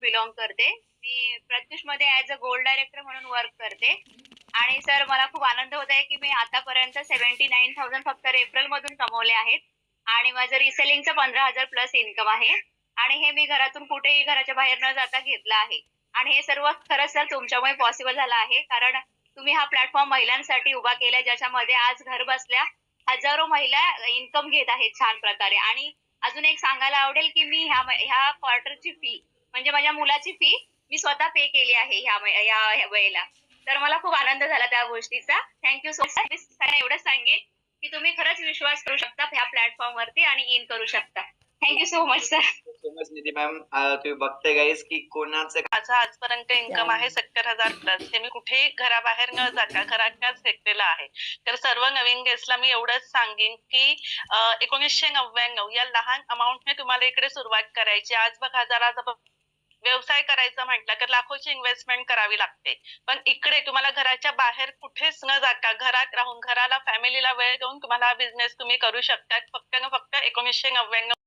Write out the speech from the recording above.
Belong करते. मी प्रत्युषमध्ये as a gold director म्हणून work करते. आणि सर मला खूप आनंद होत आहे, की मी आतापर्यंत 79,000 फक्त रेफरलमधून कमवले आहेत. आणि माझं रिसेलिंगचं 15,000 प्लस इन्कम आहे. आणि हे मी घरातून कुठेही घराच्या बाहेर न जाता घेतलं आहे. आणि हे सर्व खरंच सर तुमच्यामुळे पॉसिबल झालं आहे. कारण तुम्ही हा प्लॅटफॉर्म महिलांसाठी उभा केला, ज्याच्यामध्ये आज घरबसल्या हजारो महिला इन्कम घेत आहेत छान प्रकारे. आणि अजून एक सांगायला आवडेल, की मी ह्या क्वार्टरची फी म्हणजे माझ्या मुलाची फी मी स्वतः पे केली आहे ह्या वेळेला. तर मला खूप आनंद झाला त्या गोष्टीचा. Thank so much. मी सगळ्यांना एवढंच सांगेन, की तुम्ही खरंच विश्वास करू शकता ह्या प्लॅटफॉर्मवरती आणि इन करू शकता. Thank so much sir. So much Nidhi ma'am. तुम्ही बघताय गाईस की कोणाचं माझा आजपर्यंत इन्कम आहे 70,000 प्लस. ते मी कुठेही घराबाहेर न जाता घरातच घेतलेलं आहे. तर सर्व नवीन गेस्टला मी एवढंच सांगेन की 1999 या लहान अमाऊंटने तुम्हाला इकडे सुरुवात करायची. आज बघा जरा व्यवसाय करायचा म्हटलं तर लाखोची इन्व्हेस्टमेंट करावी लागते. पण इकडे तुम्हाला घराच्या बाहेर कुठेच न जाता घरात राहून घराला फॅमिलीला वेळ देऊन तुम्हाला हा बिझनेस तुम्ही करू शकता. फक्त न फक्त 1999